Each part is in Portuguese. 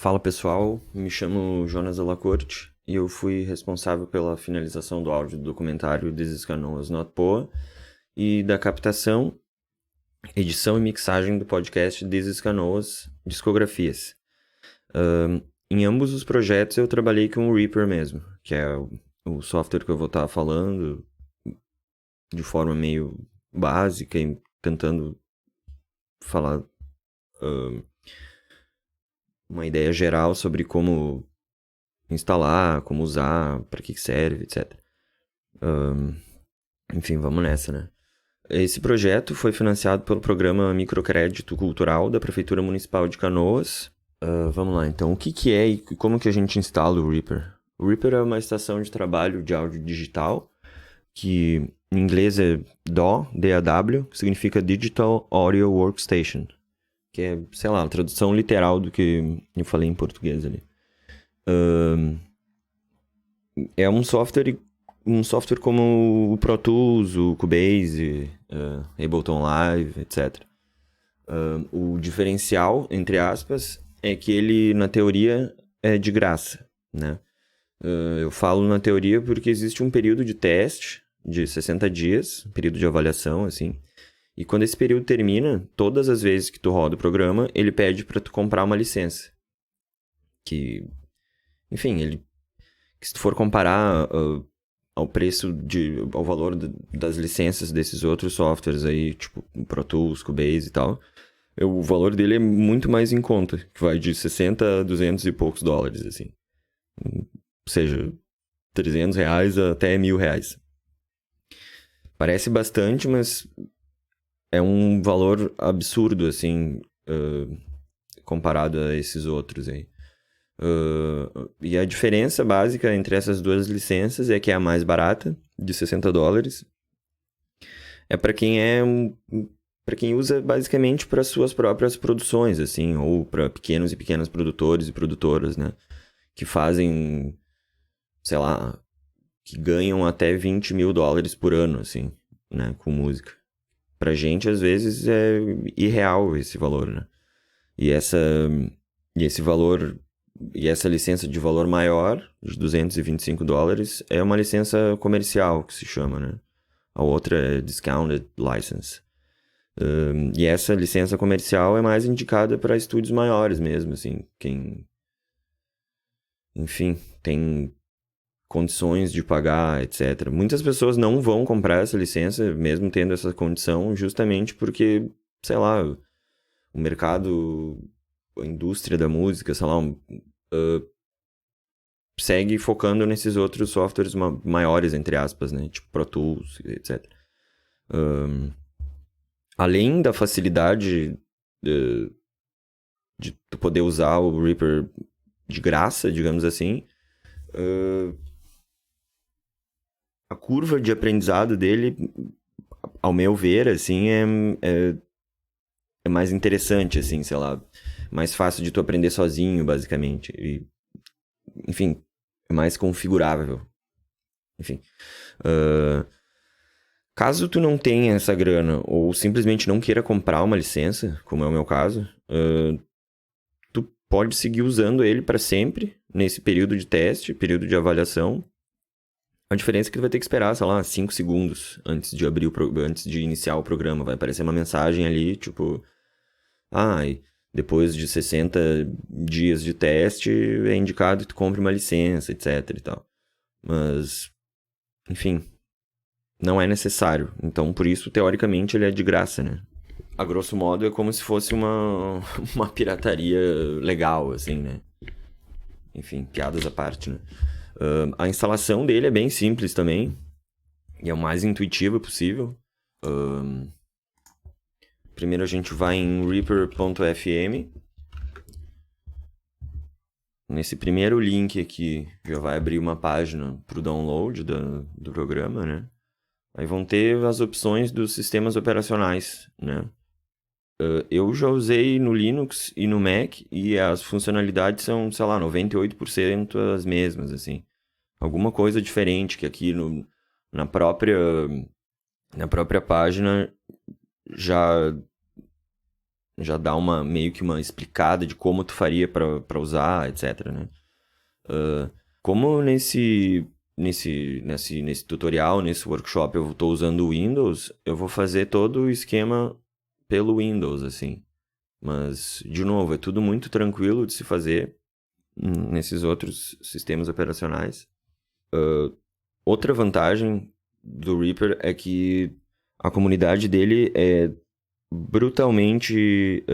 Fala pessoal, me chamo Jonas Delacorte e eu fui responsável pela finalização do áudio do documentário This is Canoas Not Poa e da captação, edição e mixagem do podcast This is Canoas Discografias. Em ambos os projetos eu trabalhei com o Reaper mesmo, que é o software que eu vou estar falando de forma meio básica e tentando falar uma ideia geral sobre como instalar, como usar, para que serve, etc. Enfim, vamos nessa, né? Esse projeto foi financiado pelo programa Microcrédito Cultural da Prefeitura Municipal de Canoas. Vamos lá, então, o que é e como que a gente instala o Reaper? O Reaper é uma estação de trabalho de áudio digital, que em inglês é DAW, que significa Digital Audio Workstation, que é, sei lá, a tradução literal do que eu falei em português ali. É um software como o Pro Tools, o Cubase, Ableton Live, etc. O diferencial, entre aspas, é que ele, na teoria, é de graça, né? Eu falo na teoria porque existe um período de teste de 60 dias, período de avaliação, assim. E quando esse período termina, todas as vezes que tu roda o programa, ele pede para tu comprar uma licença. Que, enfim, que se tu for comparar ao preço ao valor das licenças desses outros softwares aí, tipo Pro Tools, Cubase e tal, o valor dele é muito mais em conta, que vai de 60 a 200 e poucos dólares, assim. Ou seja, R$300 até R$1.000. Parece bastante, mas é um valor absurdo, assim, comparado a esses outros aí. E a diferença básica entre essas duas licenças é que é a mais barata, de 60 dólares. É para quem usa basicamente para suas próprias produções, assim, ou para pequenos e pequenas produtores e produtoras, né? Que fazem, sei lá, que ganham até 20 mil dólares por ano, assim, né? Com música. Pra gente, às vezes, é irreal esse valor, né? E esse valor, e essa licença de valor maior, de 225 dólares, é uma licença comercial, que se chama, né? A outra é Discounted License. E essa licença comercial é mais indicada para estúdios maiores mesmo, assim, quem, enfim, tem condições de pagar, etc. Muitas pessoas não vão comprar essa licença, mesmo tendo essa condição, justamente porque, sei lá, o mercado, a indústria da música, sei lá, segue focando nesses outros softwares maiores, entre aspas, né? Tipo Pro Tools, etc. Além da facilidade de tu poder usar o Reaper de graça, digamos assim, a curva de aprendizado dele, ao meu ver, assim, é mais interessante, assim, sei lá, mais fácil de tu aprender sozinho, basicamente. E, enfim, é mais configurável. Enfim. Caso tu não tenha essa grana ou simplesmente não queira comprar uma licença, como é o meu caso, tu pode seguir usando ele para sempre nesse período de teste, período de avaliação. A diferença é que tu vai ter que esperar, sei lá, 5 segundos antes de iniciar o programa. Vai aparecer uma mensagem ali, tipo, depois de 60 dias de teste, é indicado que tu compre uma licença, etc e tal. Mas, enfim, não é necessário. Então, por isso, teoricamente, ele é de graça, né? A grosso modo, é como se fosse uma pirataria legal, assim, né? Enfim, piadas à parte, né? A instalação dele é bem simples também. E é o mais intuitiva possível. Primeiro a gente vai em reaper.fm. Nesse primeiro link aqui, já vai abrir uma página para o download do programa, né? Aí vão ter as opções dos sistemas operacionais, né? Eu já usei no Linux e no Mac e as funcionalidades são, sei lá, 98% as mesmas, assim. Alguma coisa diferente que aqui na própria página já já dá meio que uma explicada de como tu faria para usar, etc, né? Como nesse tutorial, nesse workshop eu estou usando o Windows, eu vou fazer todo o esquema pelo Windows, assim. Mas, de novo, é tudo muito tranquilo de se fazer nesses outros sistemas operacionais. Outra vantagem do Reaper é que a comunidade dele é brutalmente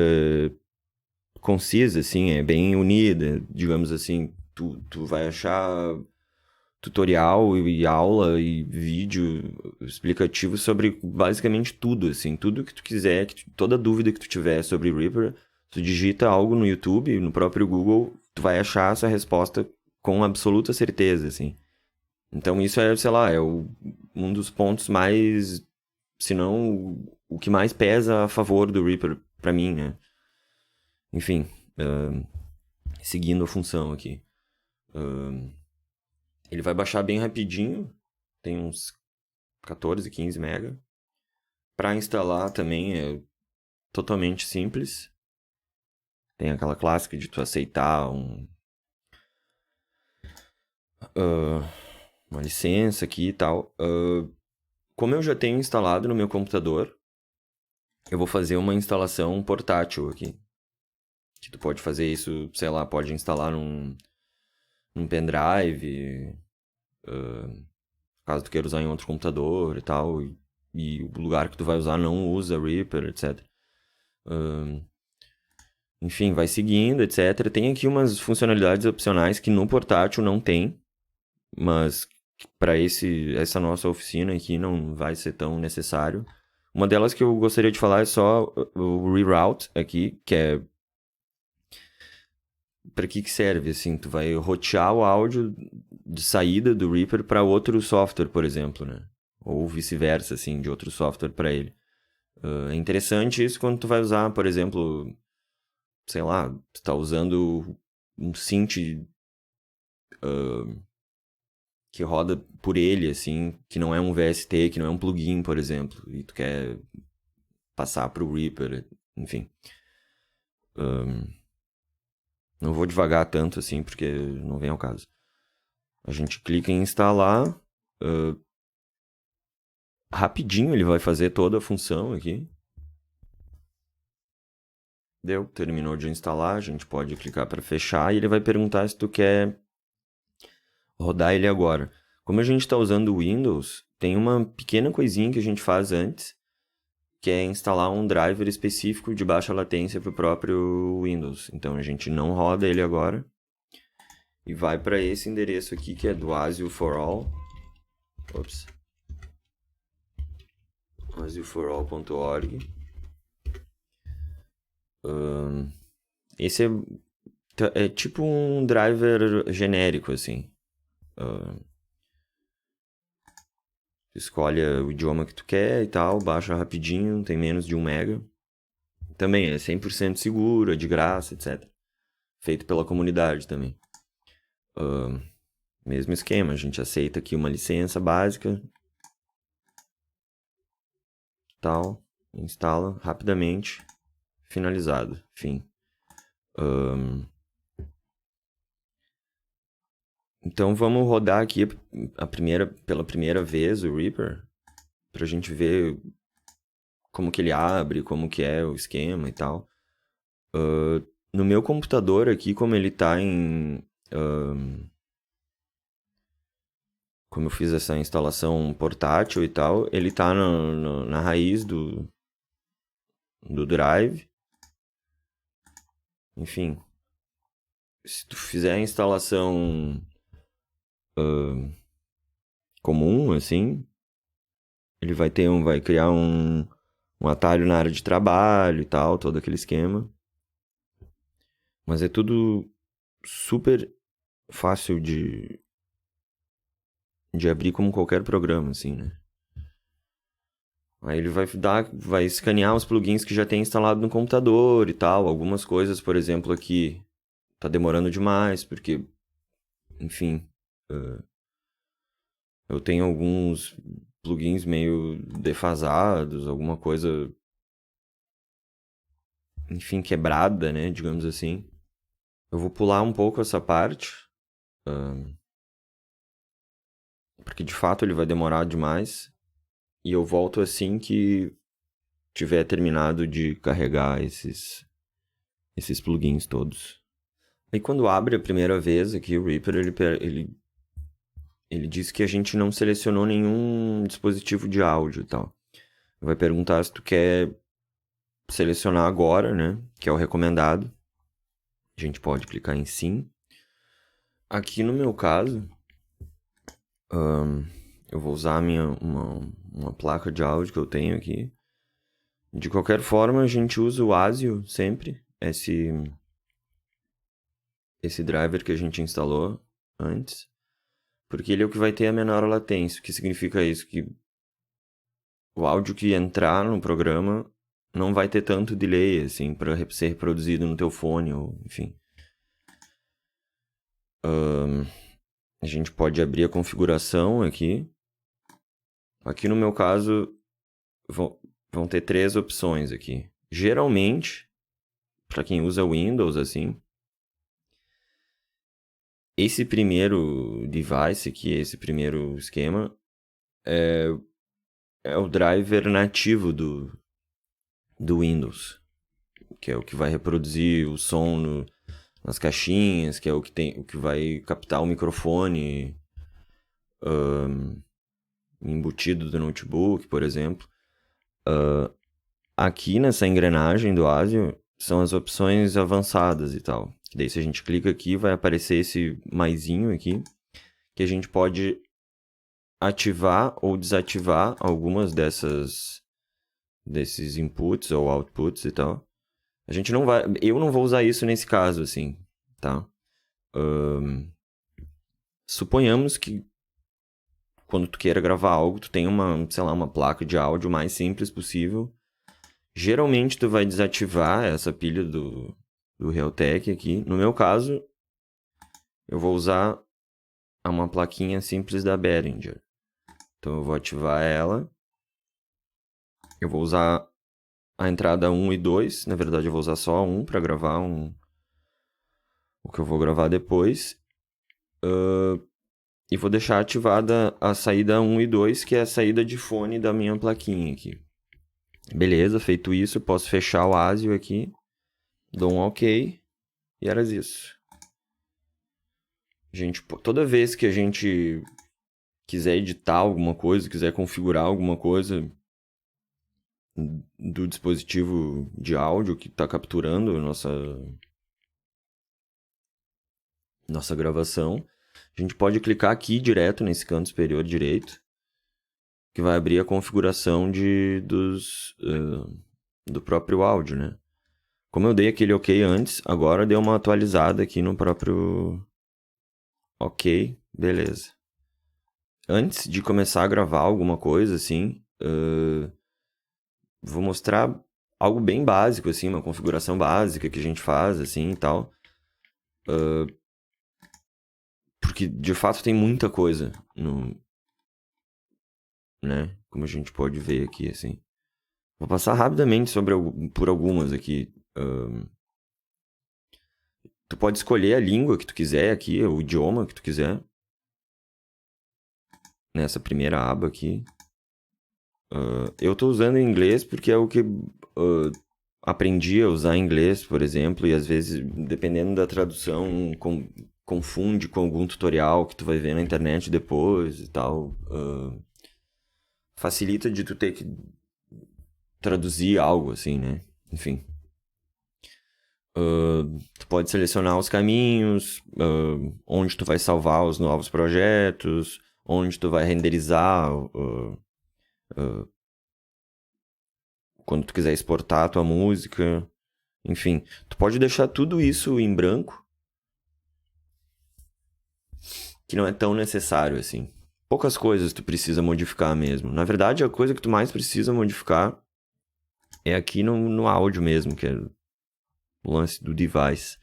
concisa, assim, é bem unida, digamos assim. Tu vai achar tutorial e aula e vídeo explicativo sobre basicamente tudo, assim, tudo que tu quiser, toda dúvida que tu tiver sobre Reaper, tu digita algo no YouTube, no próprio Google, tu vai achar essa resposta com absoluta certeza, assim. Então isso é, sei lá, um dos pontos mais, se não o que mais pesa a favor do Reaper pra mim, né? Enfim, seguindo a função aqui. Ele vai baixar bem rapidinho, tem uns 14, 15 mega. Para instalar também é totalmente simples. Tem aquela clássica de tu aceitar uma licença aqui e tal. Como eu já tenho instalado no meu computador, eu vou fazer uma instalação portátil aqui. Que tu pode fazer isso, sei lá, pode instalar num pendrive, caso tu queira usar em outro computador e tal, e o lugar que tu vai usar não usa Reaper, etc. Enfim, vai seguindo, etc. Tem aqui umas funcionalidades opcionais que no portátil não tem, mas para essa nossa oficina aqui não vai ser tão necessário. Uma delas que eu gostaria de falar é só o reroute aqui, que é para que serve, assim, tu vai rotear o áudio de saída do Reaper para outro software, por exemplo, né? Ou vice-versa, assim, de outro software para ele. É interessante isso quando tu vai usar, por exemplo, sei lá, tu tá usando um synth que roda por ele, assim, que não é um VST, que não é um plugin, por exemplo, e tu quer passar pro Reaper, enfim. Não vou devagar tanto, assim, porque não vem ao caso. A gente clica em instalar, rapidinho ele vai fazer toda a função aqui. Deu, terminou de instalar, a gente pode clicar para fechar e ele vai perguntar se tu quer rodar ele agora. Como a gente está usando o Windows, tem uma pequena coisinha que a gente faz antes, que é instalar um driver específico de baixa latência para o próprio Windows. Então a gente não roda ele agora e vai para esse endereço aqui que é do ASIO for All. Ops. ASIOforall.org. Esse é tipo um driver genérico, assim. Tu escolhe o idioma que tu quer e tal, baixa rapidinho, tem menos de 1 mega. Também é 100% seguro, é de graça, etc. Feito pela comunidade também. Mesmo esquema, a gente aceita aqui uma licença básica. Tal, instala rapidamente, finalizado, fim. Então vamos rodar aqui pela primeira vez o Reaper, pra gente ver como que ele abre, como que é o esquema e tal. No meu computador aqui, como ele tá em... como eu fiz essa instalação portátil e tal, ele tá na raiz do drive. Enfim, se tu fizer a instalação comum, assim, ele vai criar um atalho na área de trabalho e tal, todo aquele esquema. Mas é tudo super fácil de abrir como qualquer programa, assim, né? Aí ele vai escanear os plugins que já tem instalado no computador e tal. Algumas coisas, por exemplo, aqui tá demorando demais, porque, enfim, eu tenho alguns plugins meio defasados, alguma coisa enfim, quebrada, né, digamos assim. Eu vou pular um pouco essa parte, porque de fato ele vai demorar demais. E eu volto assim que tiver terminado de carregar esses plugins todos. Aí quando abre a primeira vez aqui, o Reaper, ele diz que a gente não selecionou nenhum dispositivo de áudio e tal. Vai perguntar se tu quer selecionar agora, né? Que é o recomendado. A gente pode clicar em sim. Aqui no meu caso, eu vou usar uma placa de áudio que eu tenho aqui. De qualquer forma, a gente usa o ASIO sempre. Esse driver que a gente instalou antes. Porque ele é o que vai ter a menor latência. O que significa isso? Que o áudio que entrar no programa não vai ter tanto delay, assim, para ser reproduzido no teu fone, ou enfim. A gente pode abrir a configuração aqui. Aqui no meu caso, vão ter 3 opções aqui. Geralmente, para quem usa Windows, assim, esse primeiro device aqui, esse primeiro esquema, é o driver nativo do Windows, que é o que vai reproduzir o som nas caixinhas, que é o que vai captar o microfone embutido do notebook, por exemplo. Aqui nessa engrenagem do ASIO são as opções avançadas e tal. Daí se a gente clica aqui, vai aparecer esse maisinho aqui, que a gente pode ativar ou desativar algumas desses inputs ou outputs e tal. Eu não vou usar isso nesse caso, assim, tá? Suponhamos que quando tu queira gravar algo, tu tem uma placa de áudio mais simples possível. Geralmente tu vai desativar essa pilha do Realtek aqui. No meu caso, eu vou usar uma plaquinha simples da Behringer. Então eu vou ativar ela. Eu vou usar a entrada 1 e 2. Na verdade, eu vou usar só 1 para gravar o que eu vou gravar depois. E vou deixar ativada a saída 1 e 2, que é a saída de fone da minha plaquinha aqui. Beleza, feito isso, eu posso fechar o ASIO aqui. Dou um OK. E era isso. Toda vez que a gente quiser editar alguma coisa, quiser configurar alguma coisa do dispositivo de áudio que está capturando nossa gravação, a gente pode clicar aqui direto nesse canto superior direito, que vai abrir a configuração do próprio áudio, né? Como eu dei aquele OK antes, agora deu uma atualizada aqui no próprio OK, beleza. Antes de começar a gravar alguma coisa, assim, vou mostrar algo bem básico, assim, uma configuração básica que a gente faz, assim, e tal. Porque, de fato, tem muita coisa né? Como a gente pode ver aqui, assim. Vou passar rapidamente por algumas aqui. Tu pode escolher a língua que tu quiser aqui, o idioma que tu quiser. Nessa primeira aba aqui. Eu tô usando em inglês porque é o que aprendi a usar inglês, por exemplo, e às vezes, dependendo da tradução, confunde com algum tutorial que tu vai ver na internet depois e tal. Facilita de tu ter que traduzir algo, assim, né? Enfim. Tu pode selecionar os caminhos, onde tu vai salvar os novos projetos, onde tu vai renderizar quando tu quiser exportar a tua música. Enfim, tu pode deixar tudo isso em branco, que não é tão necessário assim. Poucas coisas tu precisa modificar mesmo. Na verdade, a coisa que tu mais precisa modificar é aqui no áudio mesmo, que é o lance do device.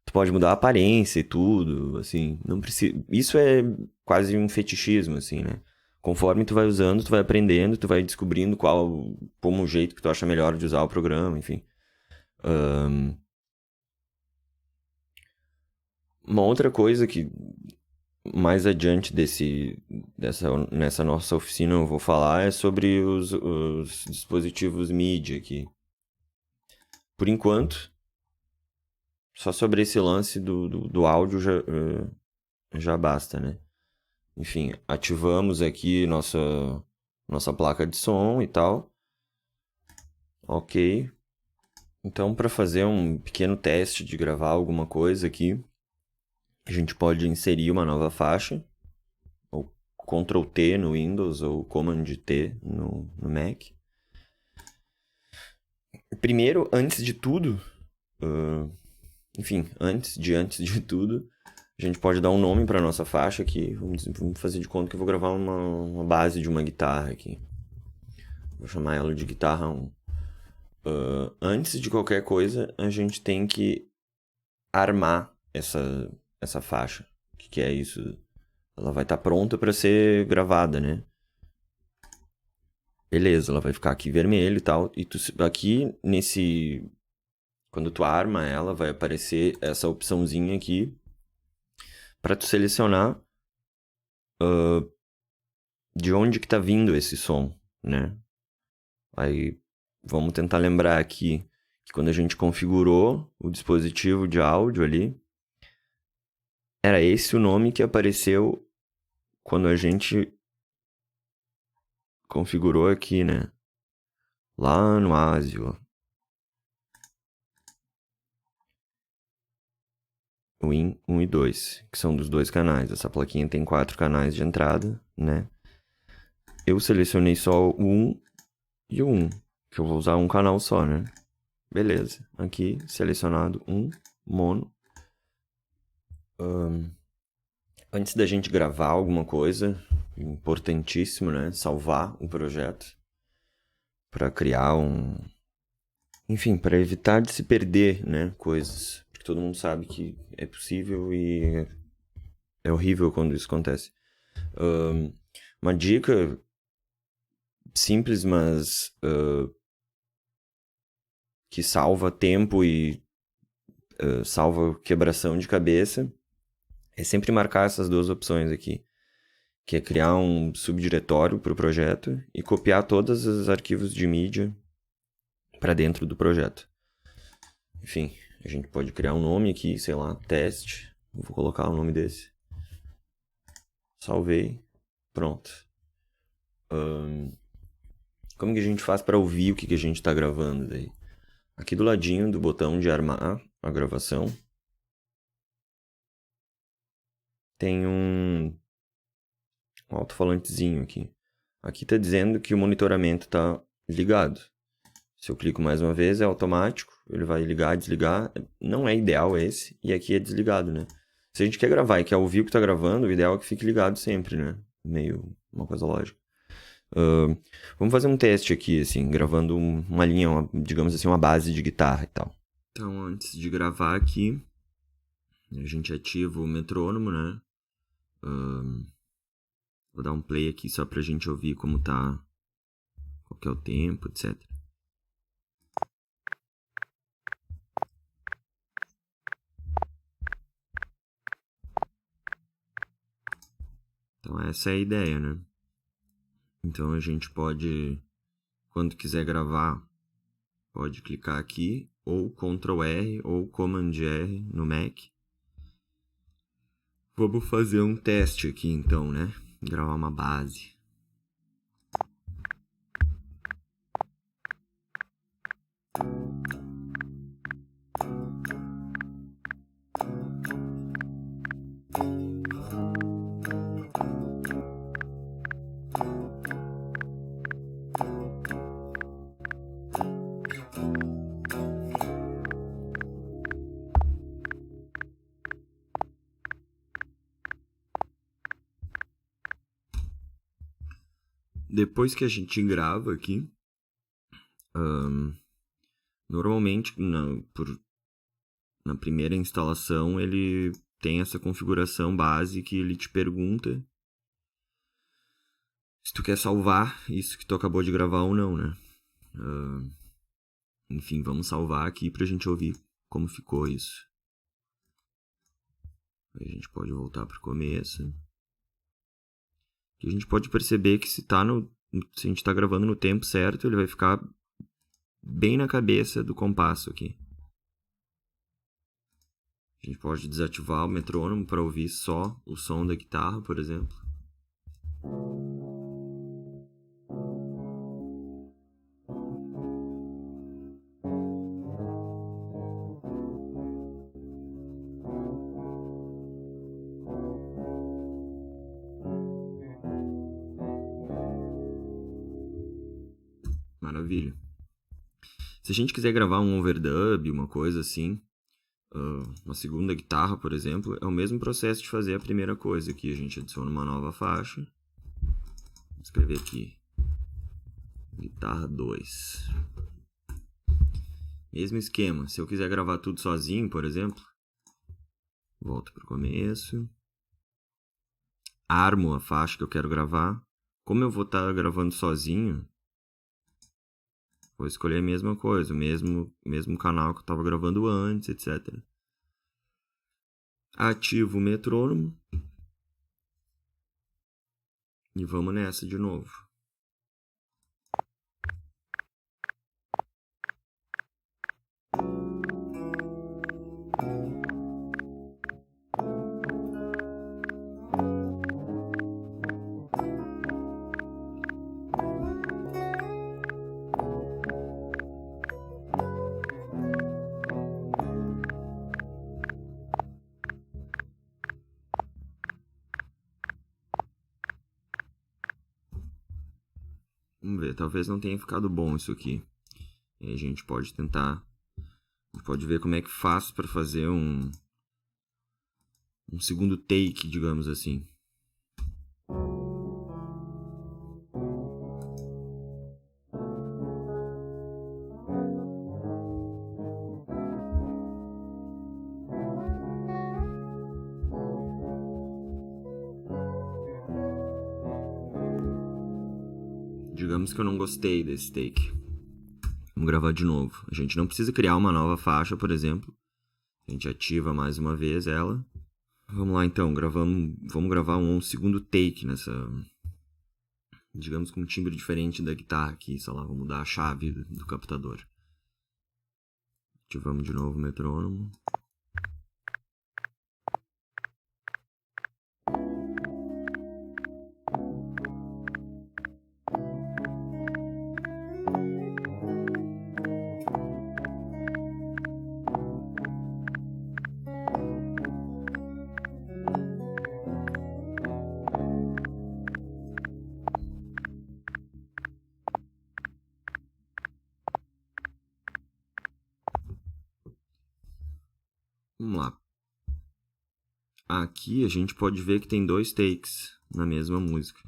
Tu pode mudar a aparência e tudo, assim, não precisa... Isso é quase um fetichismo, assim, né? Conforme tu vai usando, tu vai aprendendo, tu vai descobrindo como o jeito que tu acha melhor de usar o programa, enfim. Uma outra coisa que mais adiante nessa nossa oficina eu vou falar é sobre os dispositivos MIDI aqui. Por enquanto, só sobre esse lance do áudio já basta, né? Enfim, ativamos aqui nossa placa de som e tal. Ok. Então, para fazer um pequeno teste de gravar alguma coisa aqui, a gente pode inserir uma nova faixa, ou Ctrl T no Windows, ou Command T no Mac. Primeiro, antes de tudo, antes de tudo, a gente pode dar um nome para nossa faixa aqui. Vamos fazer de conta que eu vou gravar uma base de uma guitarra aqui. Vou chamar ela de guitarra 1. Antes de qualquer coisa, a gente tem que armar essa faixa. O que é isso? Ela vai estar pronta para ser gravada, né? Beleza, ela vai ficar aqui vermelho e tal. E aqui quando tu arma ela, vai aparecer essa opçãozinha aqui para tu selecionar de onde que tá vindo esse som, né? Aí vamos tentar lembrar aqui que quando a gente configurou o dispositivo de áudio ali, era esse o nome que apareceu quando a gente configurou aqui, né? Lá no ASIO. O IN 1 e 2, que são dos dois canais. Essa plaquinha tem 4 canais de entrada, né? Eu selecionei só o 1 e o 1, que eu vou usar um canal só, né? Beleza. Aqui, selecionado um mono. Antes da gente gravar alguma coisa, importantíssimo, né? Salvar o projeto para criar enfim, para evitar de se perder, né? Coisas. Porque todo mundo sabe que é possível e é horrível quando isso acontece. Uma dica simples, mas que salva tempo e salva quebração de cabeça, é sempre marcar essas duas opções aqui, que é criar um subdiretório para o projeto e copiar todos os arquivos de mídia para dentro do projeto. Enfim, a gente pode criar um nome aqui, sei lá, teste. Vou colocar o nome desse. Salvei. Pronto. Como que a gente faz para ouvir o que a gente está gravando daí? Aqui do ladinho do botão de armar a gravação, tem um alto-falantezinho aqui. Aqui está dizendo que o monitoramento está ligado. Se eu clico mais uma vez, é automático. Ele vai ligar, desligar. Não é ideal esse. E aqui é desligado, né? Se a gente quer gravar e quer ouvir o que está gravando, o ideal é que fique ligado sempre, né? Meio uma coisa lógica. Vamos fazer um teste aqui, assim, gravando uma linha, digamos assim, uma base de guitarra e tal. Então, antes de gravar aqui, a gente ativa o metrônomo, né? Vou dar um play aqui só pra gente ouvir como tá, qual que é o tempo, etc. Então essa é a ideia, né? Então a gente pode, quando quiser gravar, pode clicar aqui, ou Ctrl R ou Command R no Mac. Vamos fazer um teste aqui então, né? Gravar uma base. Depois que a gente grava aqui, normalmente na primeira instalação ele tem essa configuração base que ele te pergunta se tu quer salvar isso que tu acabou de gravar ou não, né? Enfim, vamos salvar aqui pra gente ouvir como ficou isso. Aí a gente pode voltar pro começo. E a gente pode perceber que se a gente tá gravando no tempo certo, ele vai ficar bem na cabeça do compasso aqui. A gente pode desativar o metrônomo para ouvir só o som da guitarra, por exemplo. Maravilha. Se a gente quiser gravar um overdub, uma coisa assim, uma segunda guitarra, por exemplo, é o mesmo processo de fazer a primeira coisa. Aqui a gente adiciona uma nova faixa. Vou escrever aqui. Guitarra 2. Mesmo esquema. Se eu quiser gravar tudo sozinho, por exemplo, volto pro começo. Armo a faixa que eu quero gravar. Como eu vou estar gravando sozinho, vou escolher a mesma coisa, o mesmo canal que eu estava gravando antes, etc. Ativo o metrônomo. E vamos nessa de novo. Vamos ver, talvez não tenha ficado bom isso aqui. E a gente pode tentar. A gente pode ver como é que faço para fazer um segundo take, digamos assim. Digamos que eu não gostei desse take. Vamos gravar de novo. A gente não precisa criar uma nova faixa, por exemplo. A gente ativa mais uma vez ela. Vamos lá então, vamos gravar um segundo take nessa... Digamos com um timbre diferente da guitarra aqui, sei lá, vamos mudar a chave do captador. Ativamos de novo o metrônomo. Vamos lá. Aqui a gente pode ver que tem 2 takes na mesma música.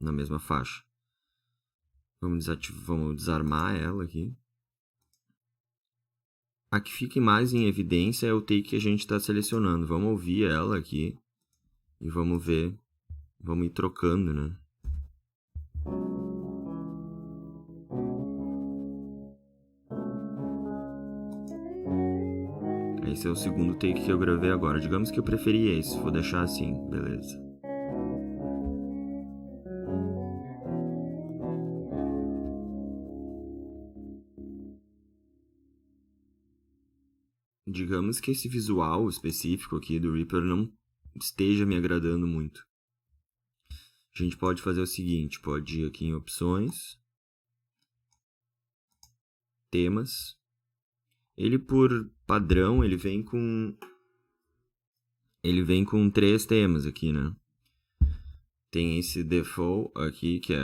Na mesma faixa. Vamos desarmar ela aqui. A que fica mais em evidência é o take que a gente está selecionando. Vamos ouvir ela aqui e vamos ver. Vamos ir trocando, né? Esse é o segundo take que eu gravei agora. Digamos que eu preferi esse. Vou deixar assim, beleza. Digamos que esse visual específico aqui do Reaper não esteja me agradando muito. A gente pode fazer o seguinte, pode ir aqui em opções, temas. Ele por padrão, ele vem com 3 temas aqui, né? Tem esse default aqui, que é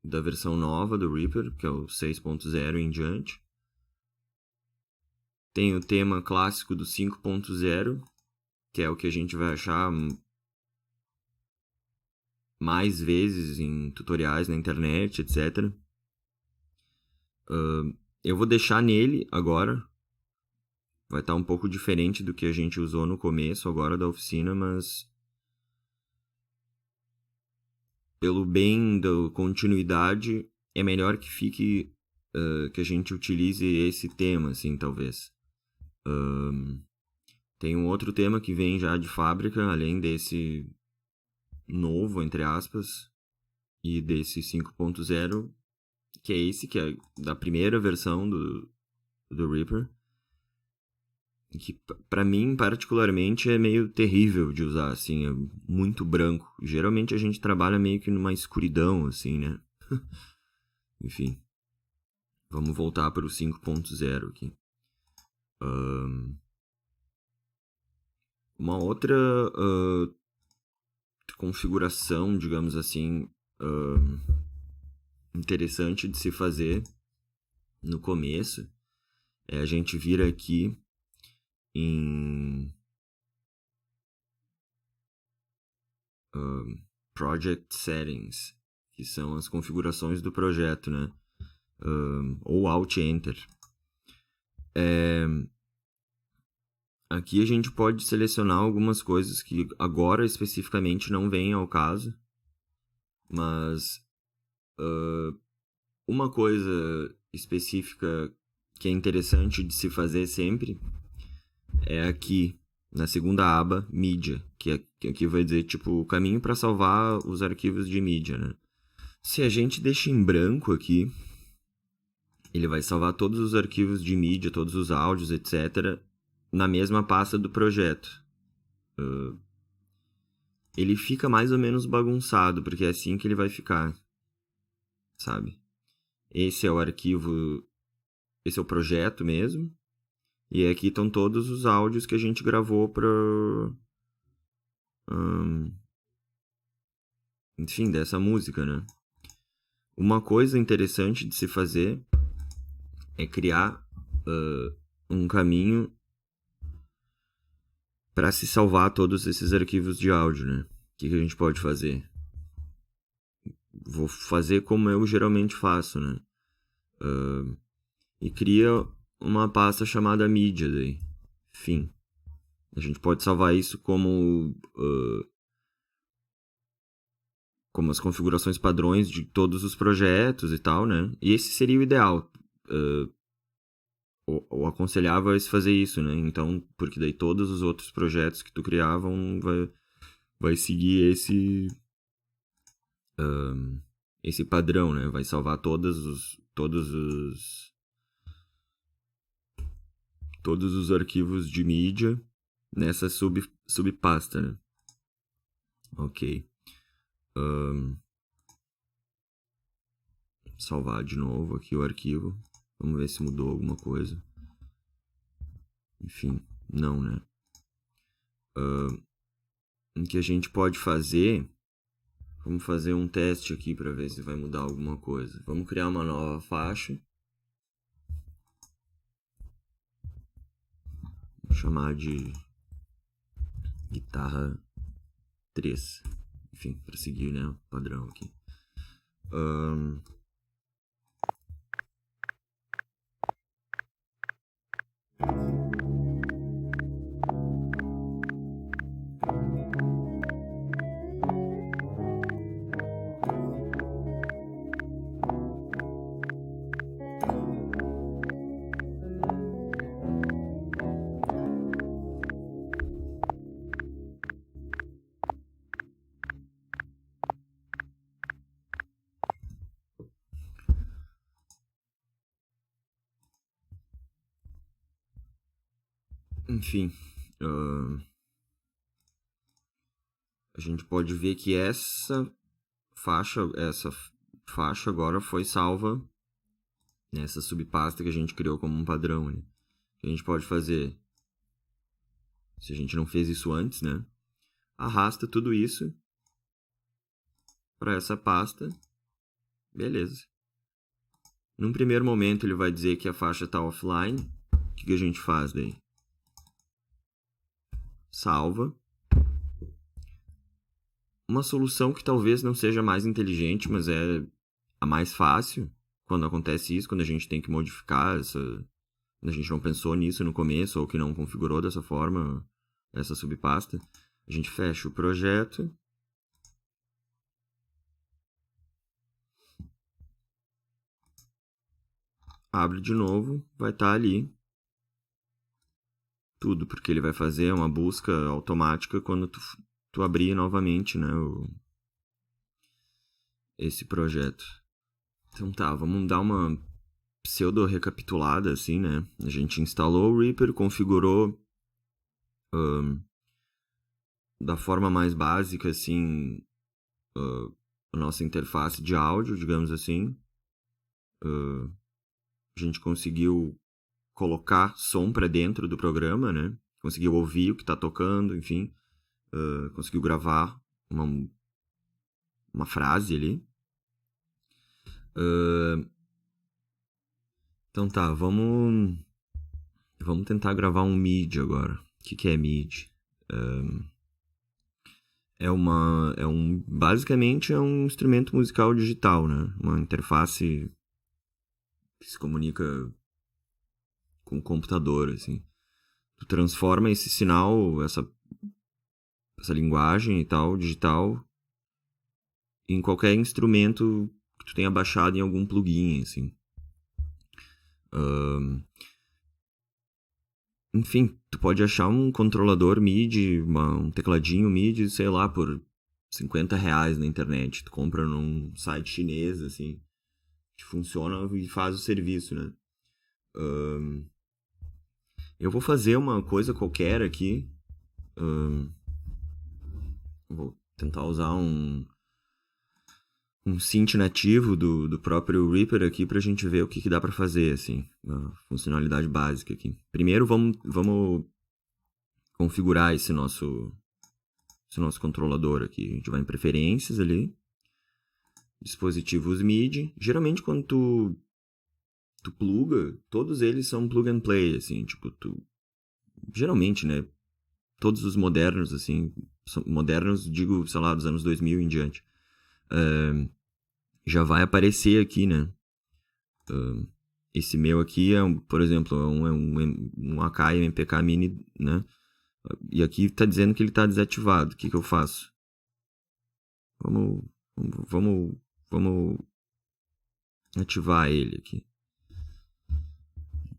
da versão nova do Reaper, que é o 6.0 em diante. Tem o tema clássico do 5.0, que é o que a gente vai achar mais vezes em tutoriais na internet, etc. Eu vou deixar nele agora. Vai estar um pouco diferente do que a gente usou no começo agora da oficina, mas pelo bem da continuidade, é melhor que fique, que a gente utilize esse tema, assim, talvez. Tem um outro tema que vem já de fábrica, além desse novo, entre aspas, e desse 5.0, que é esse, que é da primeira versão do Reaper, que pra mim, particularmente, é meio terrível de usar, assim, é muito branco. Geralmente a gente trabalha meio que numa escuridão, assim, né? Enfim, vamos voltar para o 5.0 aqui. Uma outra configuração, digamos assim, interessante de se fazer no começo é a gente vir aqui em Project Settings, que são as configurações do projeto, né? Ou Alt Enter. Aqui a gente pode selecionar algumas coisas que agora especificamente não vêm ao caso, mas uma coisa específica que é interessante de se fazer sempre é aqui na segunda aba, mídia, que aqui vai dizer tipo o caminho para salvar os arquivos de mídia, né? Se a gente deixa em branco aqui, ele vai salvar todos os arquivos de mídia, todos os áudios, etc., na mesma pasta do projeto. Ele fica mais ou menos bagunçado, porque é assim que ele vai ficar, sabe? Esse é o arquivo, esse é o projeto mesmo, e aqui estão todos os áudios que a gente gravou para... enfim, dessa música, né? Uma coisa interessante de se fazer é criar um caminho para se salvar todos esses arquivos de áudio, né? O que a gente pode fazer? Vou fazer como eu geralmente faço, né? E cria uma pasta chamada mídia daí. Enfim. A gente pode salvar isso como as configurações padrões de todos os projetos e tal, né? E esse seria o ideal. O aconselhável é fazer isso, né? Então, porque daí todos os outros projetos que tu criavam vai seguir esse padrão, né? Vai salvar todos os arquivos de mídia nessa subpasta, né? Ok. Salvar de novo aqui o arquivo. Vamos ver se mudou alguma coisa. Enfim, não, né? O que a gente pode fazer... Vamos fazer um teste aqui para ver se vai mudar alguma coisa. Vamos criar uma nova faixa. Vou chamar de guitarra 3. Enfim, para seguir, né, o padrão aqui. Enfim, a gente pode ver que essa faixa agora foi salva nessa subpasta que a gente criou como um padrão, né? O que a gente pode fazer, se a gente não fez isso antes, né? Arrasta tudo isso para essa pasta. Beleza. Num primeiro momento ele vai dizer que a faixa está offline. O que a gente faz daí? Salva. Uma solução que talvez não seja mais inteligente, mas é a mais fácil quando acontece isso, quando a gente tem que modificar quando a gente não pensou nisso no começo ou que não configurou dessa forma essa subpasta. A gente fecha o projeto. abre de novo, vai estar ali tudo, porque ele vai fazer uma busca automática quando tu abrir novamente, né, esse projeto. Então tá, vamos dar uma pseudo-recapitulada, assim, né? A gente instalou o Reaper, configurou da forma mais básica, assim, a nossa interface de áudio, digamos assim. A gente conseguiu colocar som para dentro do programa, né? Conseguiu ouvir o que tá tocando, enfim. Conseguiu gravar uma frase ali. Então tá, vamos tentar gravar um MIDI agora. O que é MIDI? Basicamente é um instrumento musical digital, né? Uma interface que se comunica com o computador, assim. Tu transforma esse sinal, essa linguagem e tal, digital, em qualquer instrumento que tu tenha baixado em algum plugin, assim. Enfim, tu pode achar um controlador MIDI, um tecladinho MIDI, sei lá, por R$50 na internet. Tu compra num site chinês, assim, que funciona e faz o serviço, né? Eu vou fazer uma coisa qualquer aqui. Vou tentar usar um synth nativo do próprio Reaper aqui pra gente ver o que dá pra fazer, assim, a funcionalidade básica aqui. Primeiro vamos configurar esse nosso controlador aqui. A gente vai em preferências ali, dispositivos MIDI. Geralmente quando tu pluga, todos eles são plug and play, assim, tipo, geralmente, né, todos os modernos, assim, modernos, digo, sei lá, dos anos 2000 em diante, já vai aparecer aqui, né? Esse meu aqui por exemplo, um Akai MPK Mini, né? E aqui tá dizendo que ele tá desativado. O que eu faço? Vamos ativar ele aqui.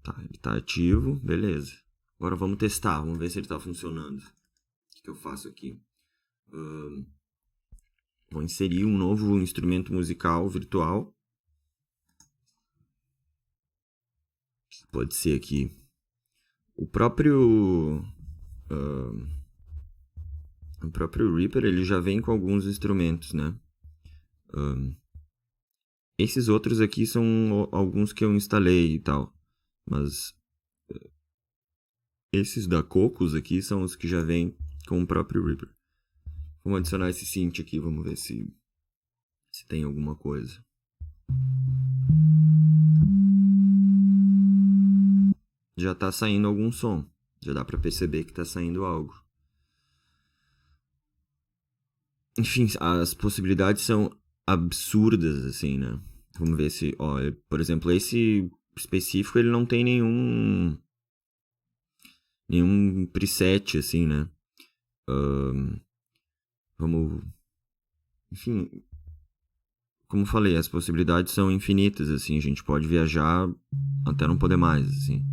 Tá, ele tá ativo, beleza. Agora vamos testar, vamos ver se ele tá funcionando. O que eu faço aqui? Vou inserir um novo instrumento musical virtual. Pode ser aqui. O próprio Reaper, ele já vem com alguns instrumentos, né? Esses outros aqui são alguns que eu instalei e tal. Mas esses da Cocos aqui são os que já vêm com o próprio Reaper. Vamos adicionar esse synth aqui, vamos ver se tem alguma coisa. Já tá saindo algum som. Já dá pra perceber que tá saindo algo. Enfim, as possibilidades são absurdas, assim, né? Vamos ver se... Ó, por exemplo, esse específico, ele não tem nenhum preset, assim, né? Vamos... Enfim... Como falei, as possibilidades são infinitas, assim. A gente pode viajar até não poder mais, assim.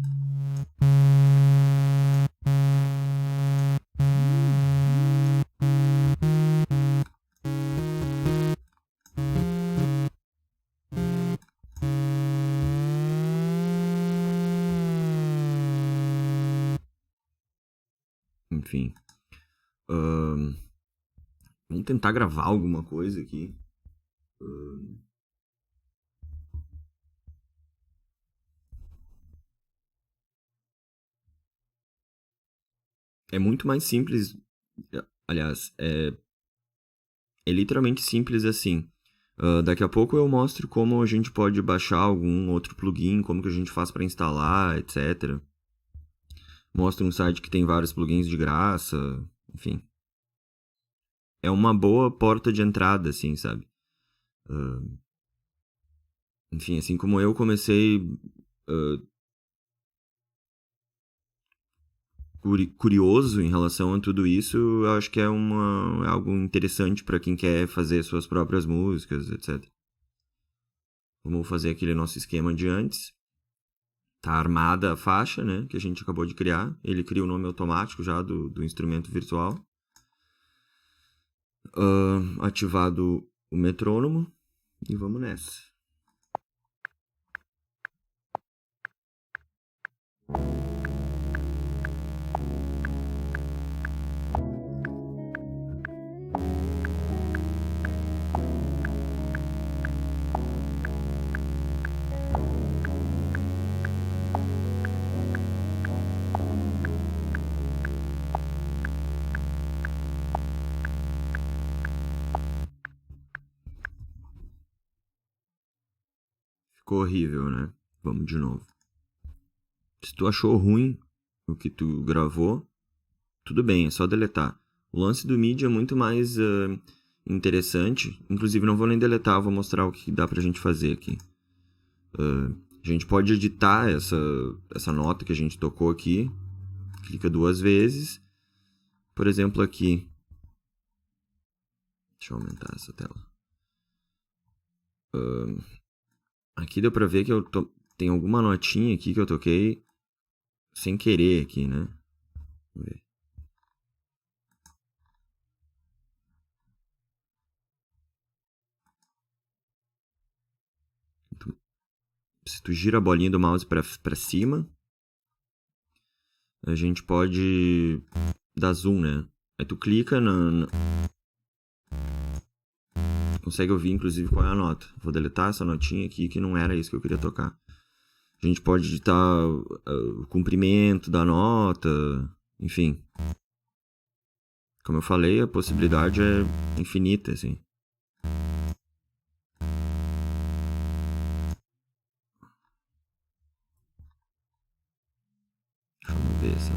Enfim. Vamos tentar gravar alguma coisa aqui. É muito mais simples. Aliás, é literalmente simples assim. Daqui a pouco eu mostro como a gente pode baixar algum outro plugin, como que a gente faz para instalar, etc. Mostro um site que tem vários plugins de graça, enfim. É uma boa porta de entrada, assim, sabe? Enfim, assim como eu comecei curioso em relação a tudo isso, eu acho que é algo interessante para quem quer fazer suas próprias músicas, etc. Vamos fazer aquele nosso esquema de antes. Tá armada a faixa, né, que a gente acabou de criar. Ele cria o nome automático já do instrumento virtual. Ativado o metrônomo e vamos nessa. Ficou horrível, né? Vamos de novo. Se tu achou ruim o que tu gravou, tudo bem, é só deletar. O lance do MIDI é muito mais interessante. Inclusive, não vou nem deletar, vou mostrar o que dá pra gente fazer aqui. A gente pode editar essa nota que a gente tocou aqui. Clica 2 vezes. Por exemplo, aqui. Deixa eu aumentar essa tela. Aqui deu pra ver que tem alguma notinha aqui que eu toquei sem querer aqui, né? Vamos ver. Então, se tu gira a bolinha do mouse pra cima, a gente pode dar zoom, né? Aí tu clica tu consegue ouvir, inclusive, qual é a nota. Vou deletar essa notinha aqui, que não era isso que eu queria tocar. A gente pode editar o comprimento da nota, enfim. Como eu falei, a possibilidade é infinita, assim. Vamos ver se...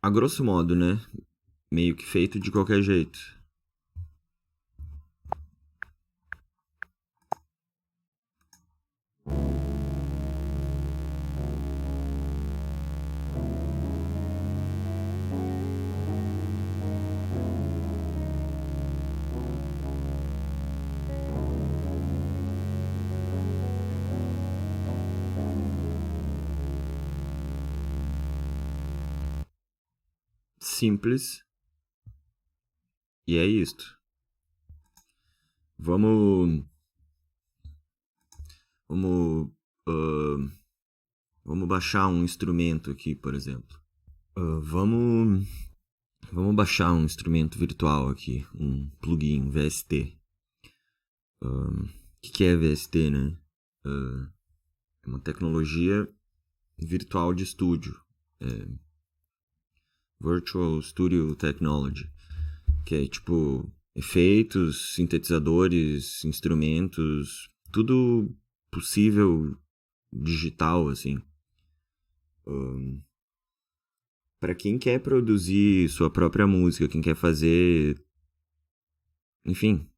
A grosso modo, né? Meio que feito de qualquer jeito. Simples. E é isto. Vamos... Vamos... vamos baixar um instrumento aqui, por exemplo. Vamos baixar um instrumento virtual aqui. Um plugin, VST. O que é VST, né? É uma tecnologia virtual de estúdio. Virtual Studio Technology. Que é tipo efeitos, sintetizadores, instrumentos, tudo possível digital, assim. Para quem quer produzir sua própria música, quem quer fazer... Enfim,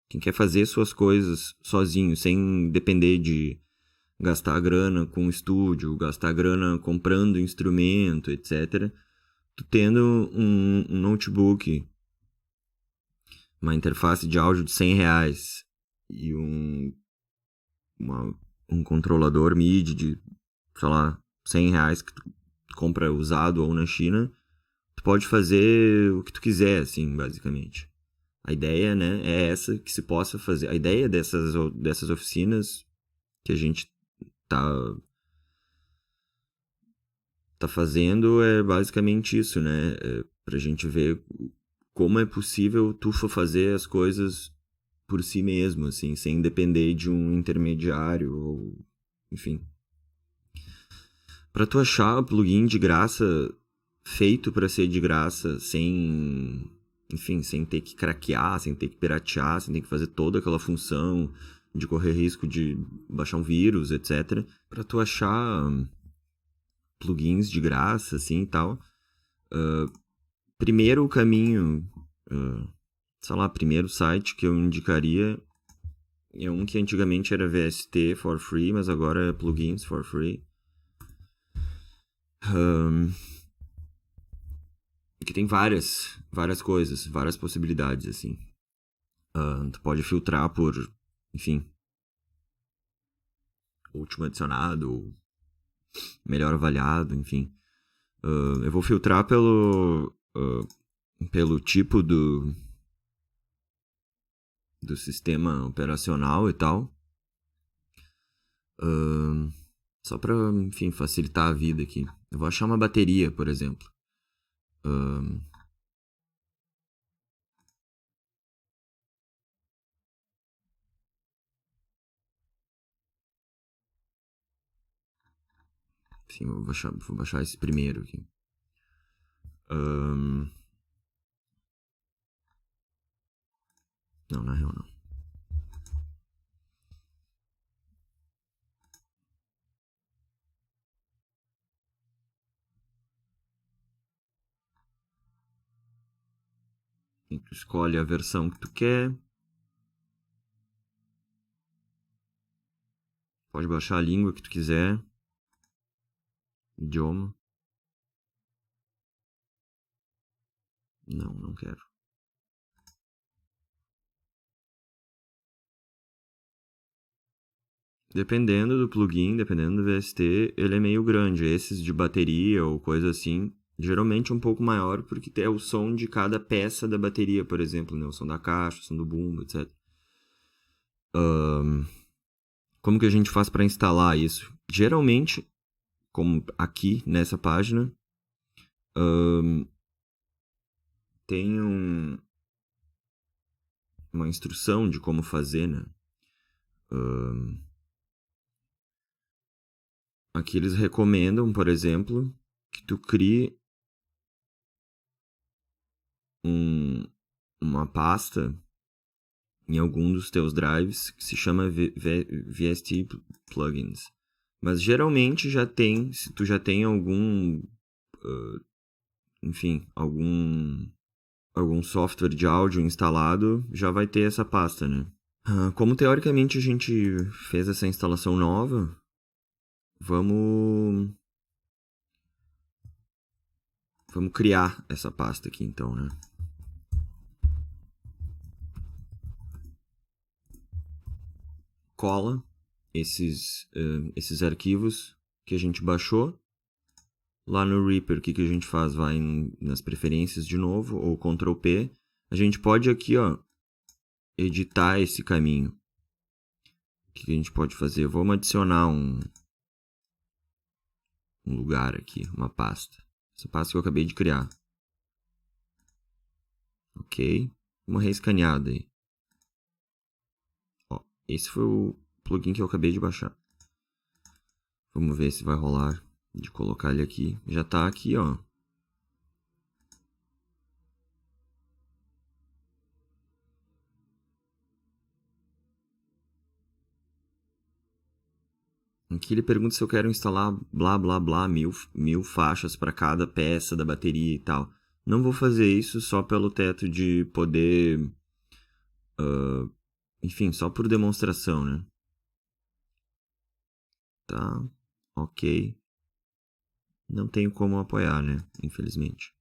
quem quer fazer suas coisas sozinho, sem depender de gastar grana com estúdio, gastar grana comprando instrumento, etc. Tu tendo um notebook, uma interface de áudio de R$100 e um controlador MIDI de, sei lá, R$100 que tu compra usado ou na China, tu pode fazer o que tu quiser, assim, basicamente. A ideia, né, é essa, que se possa fazer. A ideia dessas oficinas que a gente tá fazendo é basicamente isso, né? Pra gente ver como é possível tu fazer as coisas por si mesmo, assim, sem depender de um intermediário ou, enfim. Pra tu achar plugin de graça, feito pra ser de graça, sem ter que craquear, sem ter que piratear, sem ter que fazer toda aquela função de correr risco de baixar um vírus, etc. Pra tu achar plugins de graça, assim, e tal. Primeiro o caminho, sei lá, primeiro site que eu indicaria é um que antigamente era VST for free, mas agora é plugins for free. que tem várias coisas, várias possibilidades, assim. Tu pode filtrar por, enfim, último adicionado, melhor avaliado, enfim. Eu vou filtrar pelo tipo do sistema operacional e tal. Só pra, enfim, facilitar a vida aqui. Eu vou achar uma bateria, por exemplo. Enfim, vou baixar esse primeiro aqui. Não, na real não. Tu escolhe a versão que tu quer. Pode baixar a língua que tu quiser. Idioma. Não quero. Dependendo do plugin, dependendo do VST, ele é meio grande. Esses de bateria ou coisa assim, geralmente é um pouco maior, porque é o som de cada peça da bateria, por exemplo, né? O som da caixa, o som do bumbo, etc. Como que a gente faz para instalar isso? Geralmente, como aqui nessa página, tem uma instrução de como fazer, né? Aqui eles recomendam, por exemplo, que tu crie uma pasta em algum dos teus drives que se chama VST Plugins. Mas geralmente já tem, se tu já tem algum software de áudio instalado, já vai ter essa pasta, né? Como teoricamente a gente fez essa instalação nova, vamos criar essa pasta aqui então, né? Cola esses arquivos que a gente baixou. Lá no Reaper, o que a gente faz? Vai nas preferências de novo, ou Ctrl P. A gente pode aqui, ó, editar esse caminho. O que a gente pode fazer? Vamos adicionar um lugar aqui, uma pasta. Essa pasta que eu acabei de criar. Ok. Uma reescaneada aí. Ó, esse foi o plugin que eu acabei de baixar. Vamos ver se vai rolar de colocar ele aqui. Já tá aqui, ó. Aqui ele pergunta se eu quero instalar blá blá blá, mil faixas para cada peça da bateria e tal. Não vou fazer isso só pelo teto de poder... enfim, só por demonstração, né? Tá, ok. Não tenho como apoiar, né? Infelizmente.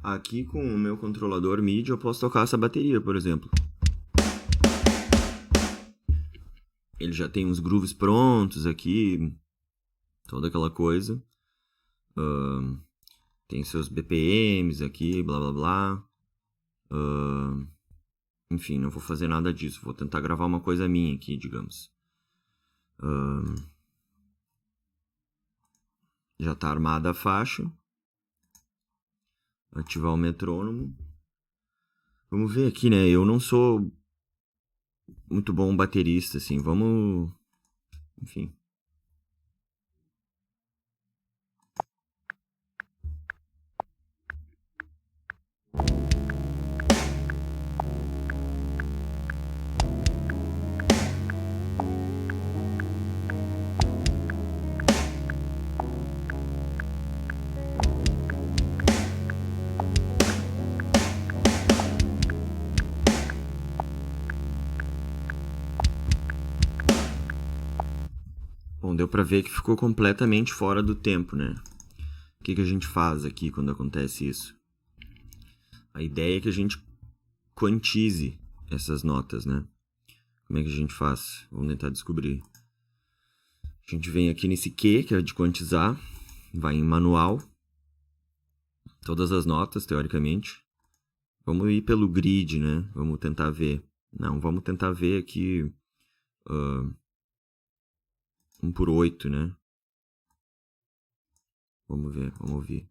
Aqui com o meu controlador MIDI eu posso tocar essa bateria, por exemplo. Ele já tem uns grooves prontos aqui, toda aquela coisa. Tem seus BPMs aqui, blá blá blá. Enfim, não vou fazer nada disso. Vou tentar gravar uma coisa minha aqui, digamos. Já tá armada a faixa. Ativar o metrônomo. Vamos ver aqui, né? Eu não sou muito bom baterista, assim. Vamos... Enfim. Bom, deu pra ver que ficou completamente fora do tempo, né? O que a gente faz aqui quando acontece isso? A ideia é que a gente quantize essas notas, né? Como é que a gente faz? Vamos tentar descobrir. A gente vem aqui nesse Q, que é de quantizar, vai em manual, todas as notas, teoricamente. Vamos ir pelo grid, né? Vamos tentar ver. Não, vamos tentar ver aqui 1 por 8, né? Vamos ver, vamos ouvir.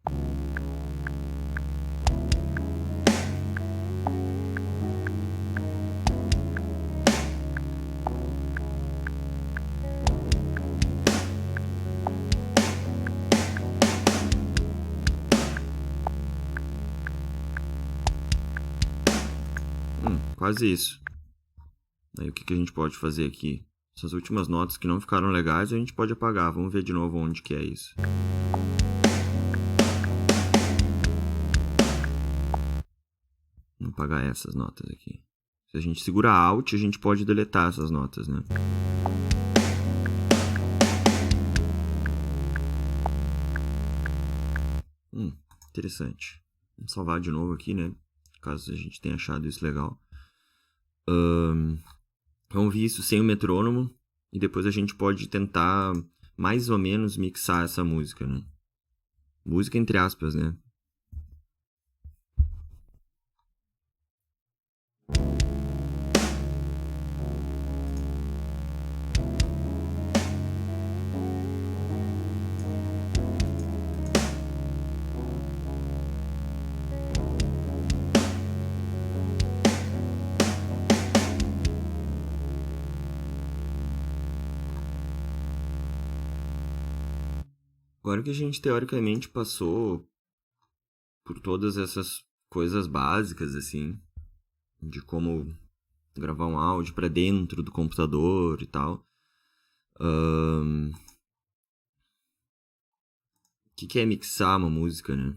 Quase isso. Aí o que a gente pode fazer aqui? Essas últimas notas que não ficaram legais, a gente pode apagar. Vamos ver de novo onde que é isso. Vamos apagar essas notas aqui. Se a gente segurar Alt, a gente pode deletar essas notas, né? Interessante. Vamos salvar de novo aqui, né? Caso a gente tenha achado isso legal. Vamos ver isso sem o metrônomo. E depois a gente pode tentar mais ou menos mixar essa música, né? Música entre aspas, né? Agora que a gente teoricamente passou por todas essas coisas básicas, assim, de como gravar um áudio para dentro do computador e tal. O que é mixar uma música, né?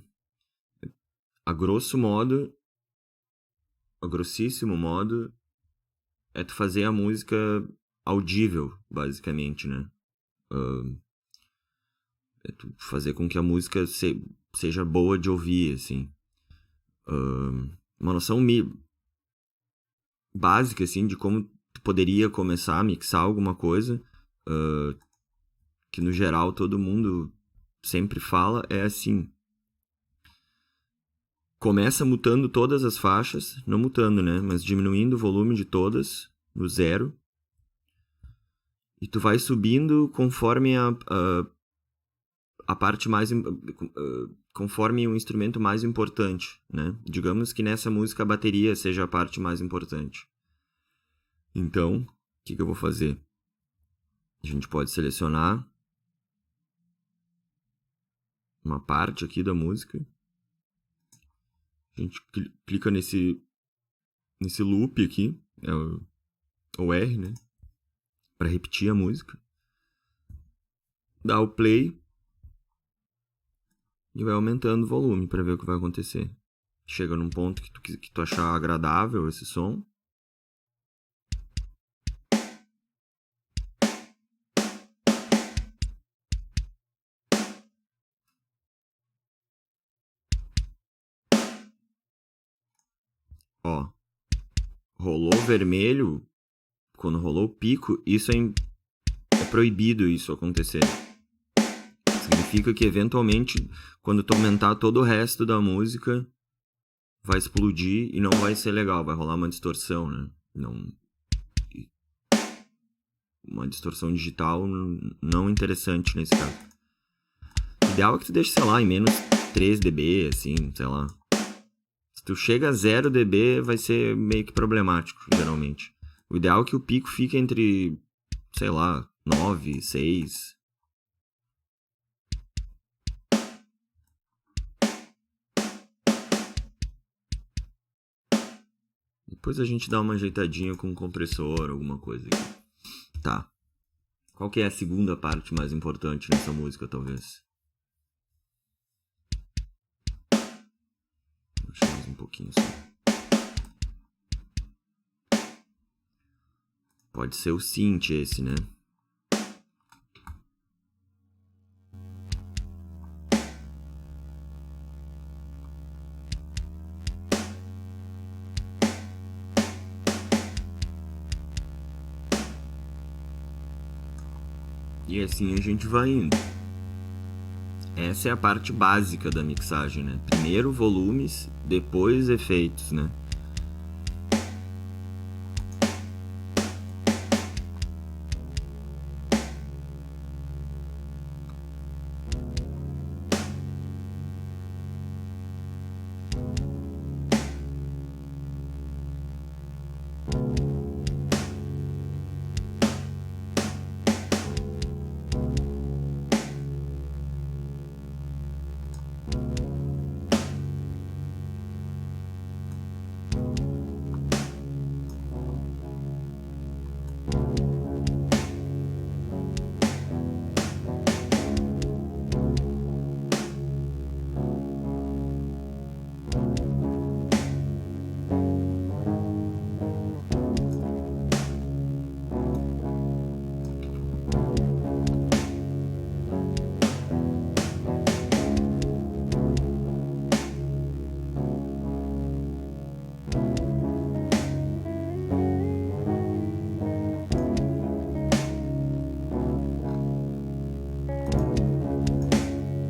A grossíssimo modo, é tu fazer a música audível, basicamente, né? É tu fazer com que a música seja boa de ouvir, assim. Uma noção básica, assim, de como tu poderia começar a mixar alguma coisa, que no geral todo mundo sempre fala, é assim. Começa mutando todas as faixas, não mutando, né? Mas diminuindo o volume de todas, no 0. E tu vai subindo conforme a parte mais... conforme o instrumento mais importante, né? Digamos que nessa música a bateria seja a parte mais importante. Então, o que eu vou fazer? A gente pode selecionar uma parte aqui da música. A gente clica nesse loop aqui, é o R, né? Para repetir a música. Dá o play e vai aumentando o volume para ver o que vai acontecer. Chega num ponto que tu achar agradável esse som. Ó, rolou vermelho, quando rolou o pico, isso é proibido isso acontecer. Significa que eventualmente, quando tu aumentar todo o resto da música, vai explodir e não vai ser legal, vai rolar uma distorção, né? Uma distorção digital não interessante nesse caso. O ideal é que tu deixe, sei lá, em menos 3 dB, assim, sei lá. Se tu chega a 0 dB, vai ser meio que problemático, geralmente. O ideal é que o pico fique entre, sei lá, 9, 6. Depois a gente dá uma ajeitadinha com um compressor, alguma coisa aqui. Tá. Qual que é a segunda parte mais importante nessa música, talvez? Deixa mais um pouquinho só. Pode ser o synth esse, né? E assim a gente vai indo. Essa é a parte básica da mixagem, né? Primeiro volumes, depois efeitos, né?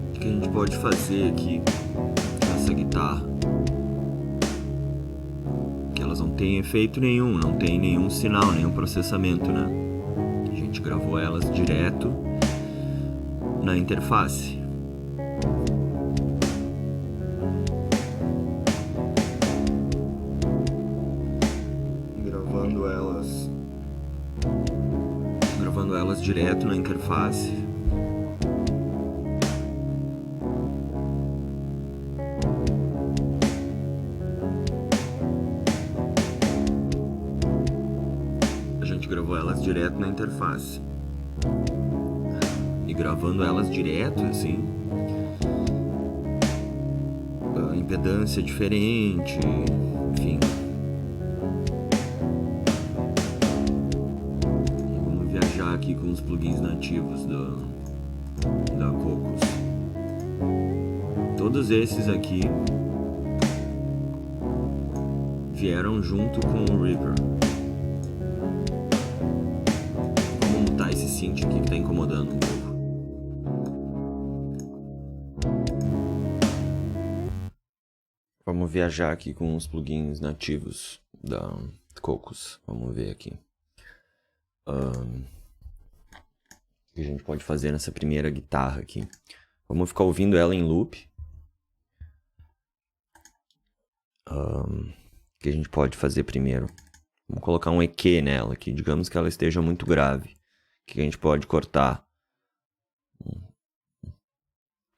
O que a gente pode fazer aqui nessa guitarra? Que elas não têm efeito nenhum, não tem nenhum sinal, nenhum processamento, né? A gente gravou elas direto na interface. Gravando elas direto na interface. A gente gravou elas direto na interface. E gravando elas direto, assim, a impedância é diferente, enfim. Vamos viajar aqui com os plugins nativos da Cocos. Todos esses aqui vieram junto com o Reaper. Vamos mutar esse synth aqui que tá incomodando um pouco. Vamos viajar aqui com os plugins nativos da Cocos. Vamos ver aqui. O que a gente pode fazer nessa primeira guitarra aqui? Vamos ficar ouvindo ela em loop. O que a gente pode fazer primeiro? Vamos colocar um EQ nela aqui. Digamos que ela esteja muito grave. O que a gente pode cortar?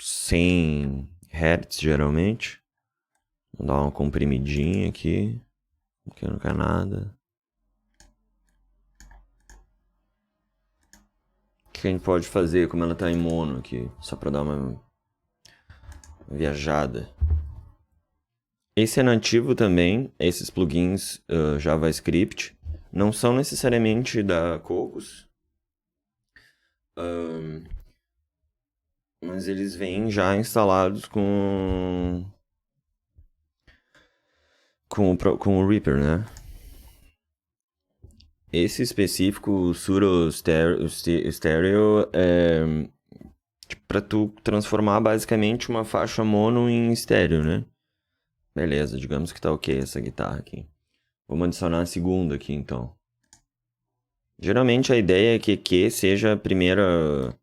100 Hz geralmente. Vou dar uma comprimidinha aqui. Aqui não quer nada. O que a gente pode fazer como ela tá em mono aqui? Só pra dar uma viajada. Esse é nativo também. Esses plugins JavaScript. Não são necessariamente da Cocos. Mas eles vêm já instalados com o Reaper, né? Esse específico, Pseudo Stereo, é pra tu transformar basicamente uma faixa mono em estéreo, né? Beleza, digamos que tá ok essa guitarra aqui. Vamos adicionar a segunda aqui, então. Geralmente a ideia é que EQ seja a primeira...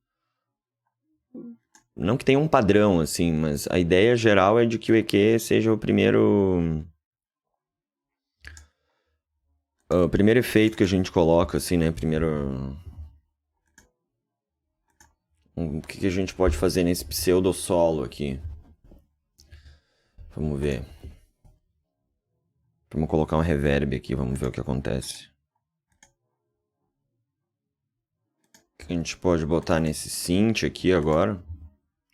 Não que tenha um padrão, assim, mas a ideia geral é de que o EQ seja o primeiro... O primeiro efeito que a gente coloca, assim, né? Primeiro... O que a gente pode fazer nesse pseudo solo aqui? Vamos ver. Vamos colocar um reverb aqui, vamos ver o que acontece. O que a gente pode botar nesse synth aqui agora?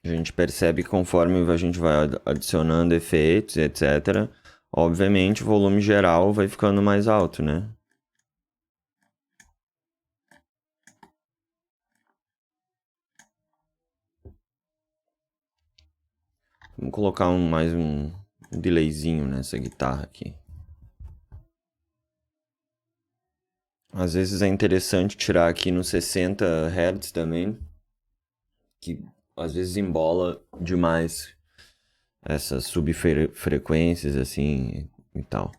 A gente percebe que conforme a gente vai adicionando efeitos, etc., obviamente o volume geral vai ficando mais alto, né? Vamos colocar mais um delayzinho nessa guitarra aqui. Às vezes é interessante tirar aqui no 60 Hz também, que às vezes embola demais essas subfrequências assim e tal.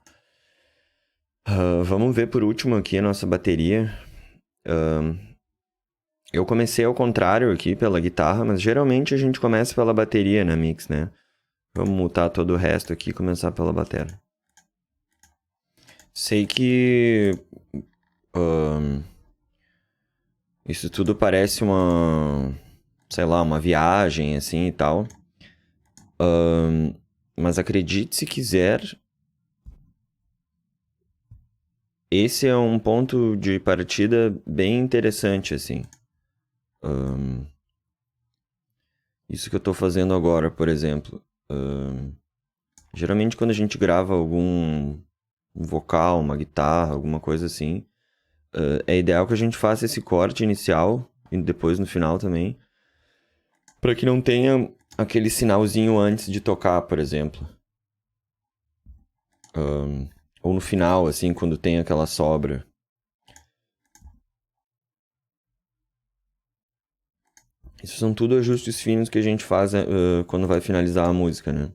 Vamos ver por último aqui a nossa bateria. Eu comecei ao contrário aqui pela guitarra, mas geralmente a gente começa pela bateria na mix, né? Vamos mutar todo o resto aqui e começar pela bateria. Sei que isso tudo parece sei lá, uma viagem assim e tal. Mas acredite se quiser, esse é um ponto de partida bem interessante, assim. Isso que eu tô fazendo agora, por exemplo. Geralmente quando a gente grava algum vocal, uma guitarra, alguma coisa assim, é ideal que a gente faça esse corte inicial e depois no final também, para que não tenha aquele sinalzinho antes de tocar, por exemplo. Ou no final, assim, quando tem aquela sobra. Isso são tudo ajustes finos que a gente faz quando vai finalizar a música, né?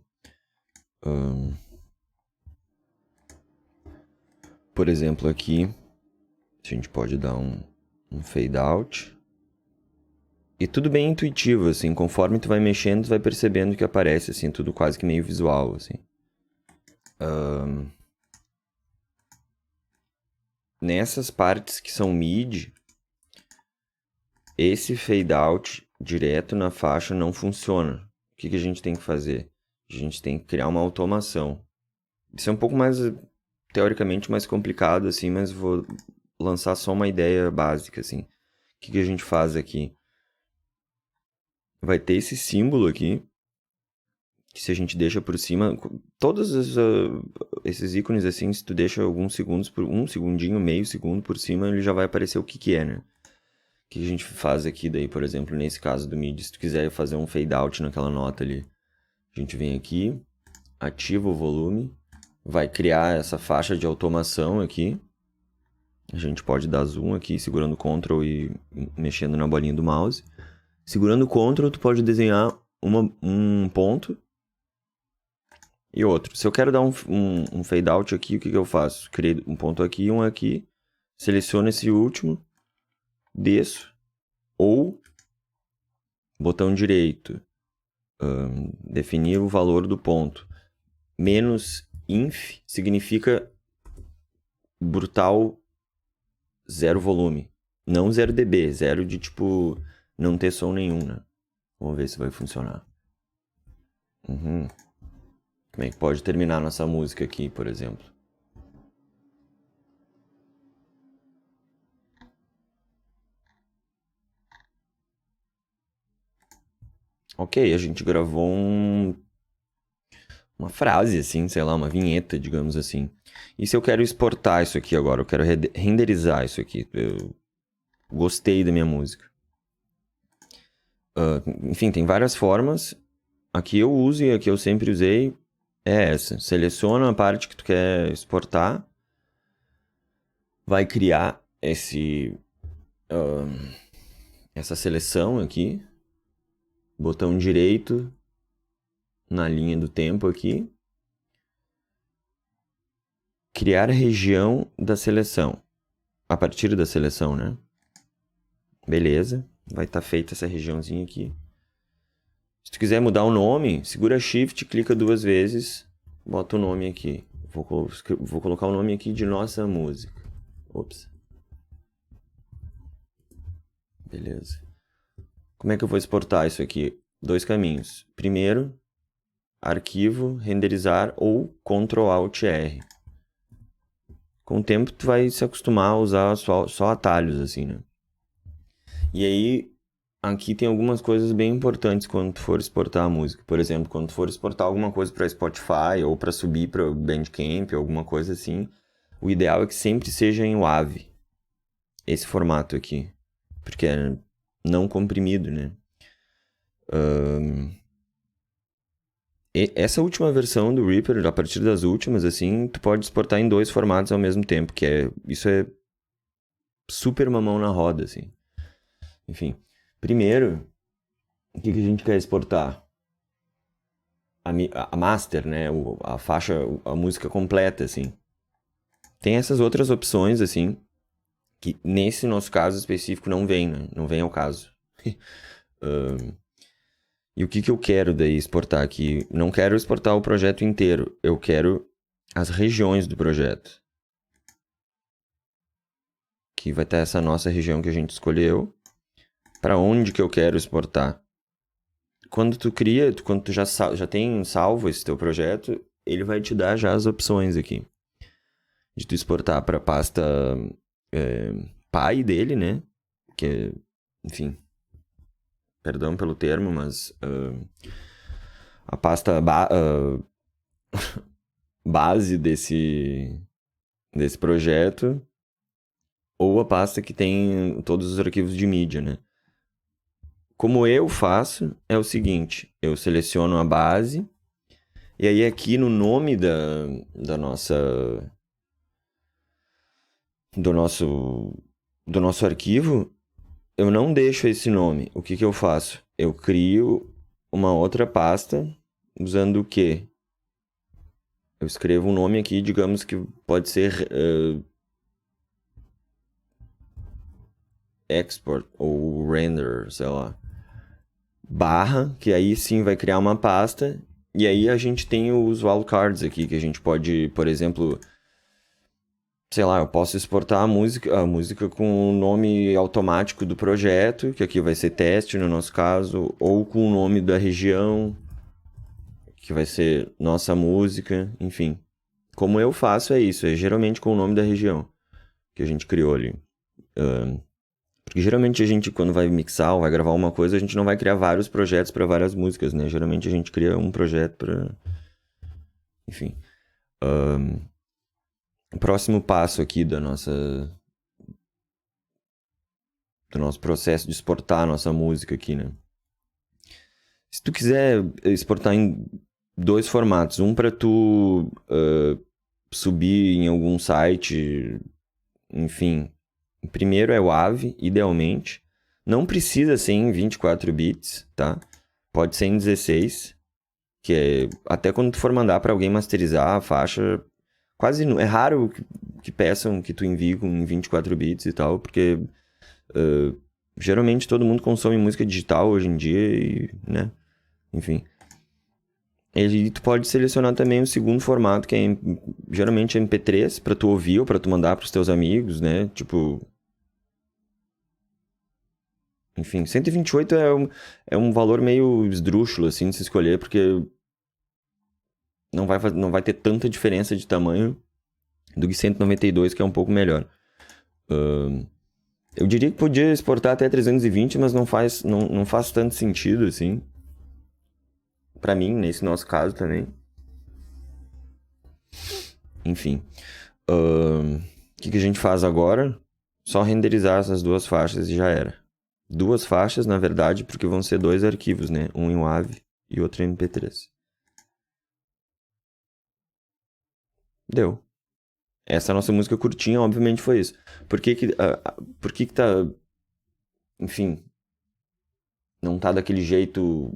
Por exemplo, aqui a gente pode dar um fade out. E tudo bem intuitivo, assim, conforme tu vai mexendo, tu vai percebendo que aparece, assim, tudo quase que meio visual, assim. Nessas partes que são mid, esse fade out direto na faixa não funciona. O que a gente tem que fazer? A gente tem que criar uma automação. Isso é um pouco mais, teoricamente, mais complicado, assim, mas vou lançar só uma ideia básica, assim. O que a gente faz aqui? Vai ter esse símbolo aqui, que se a gente deixa por cima, todos esses ícones, assim, se tu deixa alguns segundos, por um segundinho, meio segundo por cima, ele já vai aparecer o que é, né? O que a gente faz aqui daí, por exemplo, nesse caso do MIDI, se tu quiser fazer um fade out naquela nota ali, a gente vem aqui, ativa o volume, vai criar essa faixa de automação aqui. A gente pode dar zoom aqui, segurando Ctrl e mexendo na bolinha do mouse. Segurando Ctrl, tu pode desenhar um ponto e outro. Se eu quero dar um fade out aqui, o que eu faço? Criei um ponto aqui e um aqui. Seleciono esse último, desço, ou botão direito, definir o valor do ponto. Menos inf significa brutal zero volume. Não 0 dB, zero de tipo não ter som nenhum, né? Vamos ver se vai funcionar. Como é que pode terminar nossa música aqui, por exemplo? Ok, a gente gravou uma frase, assim, sei lá, uma vinheta, digamos assim. E se eu quero exportar isso aqui agora? Eu quero renderizar isso aqui. Eu gostei da minha música. Enfim, tem várias formas. Aqui eu uso e aqui eu sempre usei é essa. Seleciona a parte que tu quer exportar. Vai criar essa seleção aqui. Botão direito na linha do tempo aqui. Criar a região da seleção. A partir da seleção, né? Beleza. Vai estar feita essa regiãozinha aqui. Se tu quiser mudar o nome, segura Shift, clica 2 vezes, bota o nome aqui. Vou colocar o nome aqui de nossa música. Ops. Beleza. Como é que eu vou exportar isso aqui? 2 caminhos. Primeiro, arquivo, renderizar ou Ctrl Alt R. Com o tempo tu vai se acostumar a usar só atalhos assim, né? E aí, aqui tem algumas coisas bem importantes quando tu for exportar a música. Por exemplo, quando tu for exportar alguma coisa para Spotify ou para subir para o Bandcamp, alguma coisa assim, o ideal é que sempre seja em WAV. Esse formato aqui. Porque é não comprimido, né? Essa última versão do Reaper, a partir das últimas, assim, tu pode exportar em 2 formatos ao mesmo tempo, isso é super mamão na roda, assim. Enfim, primeiro, o que a gente quer exportar? A master, né? A faixa, a música completa, assim. Tem essas outras opções, assim, que nesse nosso caso específico não vem, né? Não vem ao caso. E o que eu quero daí exportar aqui? Não quero exportar o projeto inteiro, eu quero as regiões do projeto. Que vai ter essa nossa região que a gente escolheu. Para onde que eu quero exportar? Quando tu cria, quando tu já tem salvo esse teu projeto, ele vai te dar já as opções aqui. De tu exportar para a pasta pai dele, né? Que, enfim, perdão pelo termo, mas a pasta base desse projeto, ou a pasta que tem todos os arquivos de mídia, né? Como eu faço, é o seguinte, eu seleciono a base, e aí aqui no nome da nossa... do nosso arquivo, eu não deixo esse nome. O que eu faço? Eu crio uma outra pasta usando o quê? Eu escrevo um nome aqui, digamos que pode ser export ou render, sei lá. Barra, que aí sim vai criar uma pasta. E aí a gente tem os wildcards aqui, que a gente pode, por exemplo, sei lá, eu posso exportar a música com o nome automático do projeto, que aqui vai ser teste no nosso caso, ou com o nome da região, que vai ser nossa música, enfim. Como eu faço é isso, é geralmente com o nome da região que a gente criou ali. Porque geralmente a gente, quando vai mixar ou vai gravar uma coisa, a gente não vai criar vários projetos para várias músicas, né? Geralmente a gente cria um projeto para... Enfim. O próximo passo aqui do nosso processo de exportar a nossa música aqui, né? Se tu quiser exportar em 2 formatos, um para tu subir em algum site, enfim. O primeiro é o AVI, idealmente. Não precisa ser em 24 bits, tá? Pode ser em 16, que é até quando tu for mandar para alguém masterizar a faixa, é raro que peçam que tu envie com 24 bits e tal, porque geralmente todo mundo consome música digital hoje em dia e, né? Enfim. E tu pode selecionar também o segundo formato, que é geralmente MP3, pra tu ouvir ou pra tu mandar pros teus amigos, né? Tipo... Enfim, 128 é um valor meio esdrúxulo, assim, de se escolher, porque não vai ter tanta diferença de tamanho do que 192, que é um pouco melhor. Eu diria que podia exportar até 320, mas não faz tanto sentido, assim. Pra mim, nesse nosso caso também. Enfim. O que a gente faz agora? Só renderizar essas 2 faixas e já era. 2 faixas, na verdade, porque vão ser 2 arquivos, né? Um em WAV e outro em MP3. Deu. Essa nossa música curtinha, obviamente, foi isso. Por que tá... Enfim... Não tá daquele jeito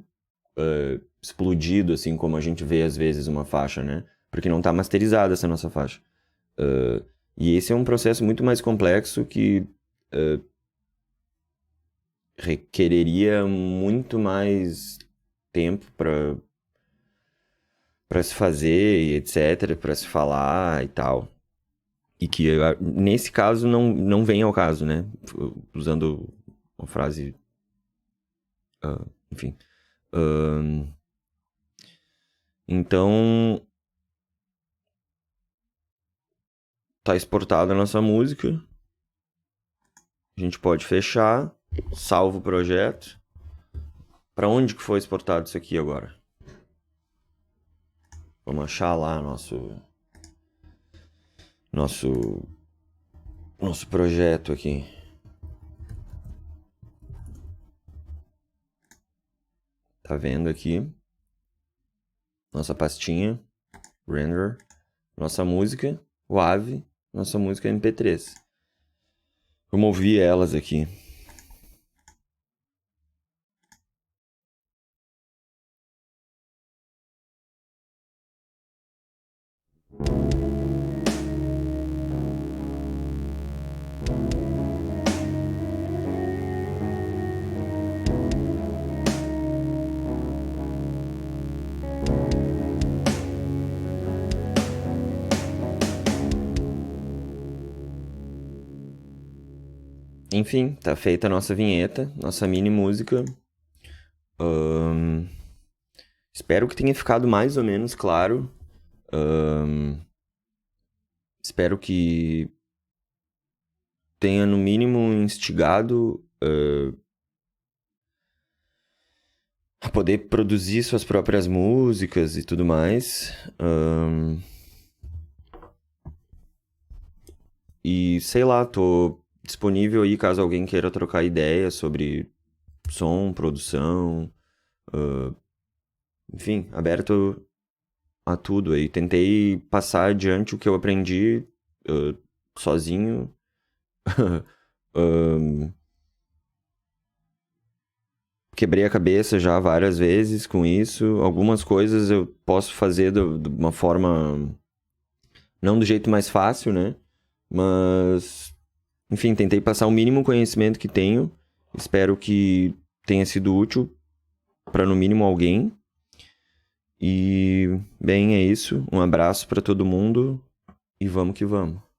explodido, assim, como a gente vê às vezes uma faixa, né? Porque não tá masterizada essa nossa faixa. E esse é um processo muito mais complexo que requereria muito mais tempo para se fazer e etc, para se falar e tal. E que nesse caso não vem ao caso, né? Usando uma frase... enfim. Então, tá exportada a nossa música. A gente pode fechar, salva o projeto. Para onde que foi exportado isso aqui agora? Vamos achar lá nosso projeto aqui. Tá vendo aqui? Nossa pastinha, render, nossa música, WAV, nossa música MP3. Vamos ouvir elas aqui. Enfim, tá feita a nossa vinheta, nossa mini música. Espero que tenha ficado mais ou menos claro. Espero que tenha, no mínimo, instigado a poder produzir suas próprias músicas e tudo mais. E sei lá, tô disponível aí caso alguém queira trocar ideia sobre som, produção. Enfim, aberto a tudo aí. Tentei passar adiante o que eu aprendi sozinho. Quebrei a cabeça já várias vezes com isso. Algumas coisas eu posso fazer de uma forma não do jeito mais fácil, né? Mas, enfim, tentei passar o mínimo conhecimento que tenho. Espero que tenha sido útil para no mínimo alguém. E, bem, é isso. Um abraço para todo mundo e vamos que vamos.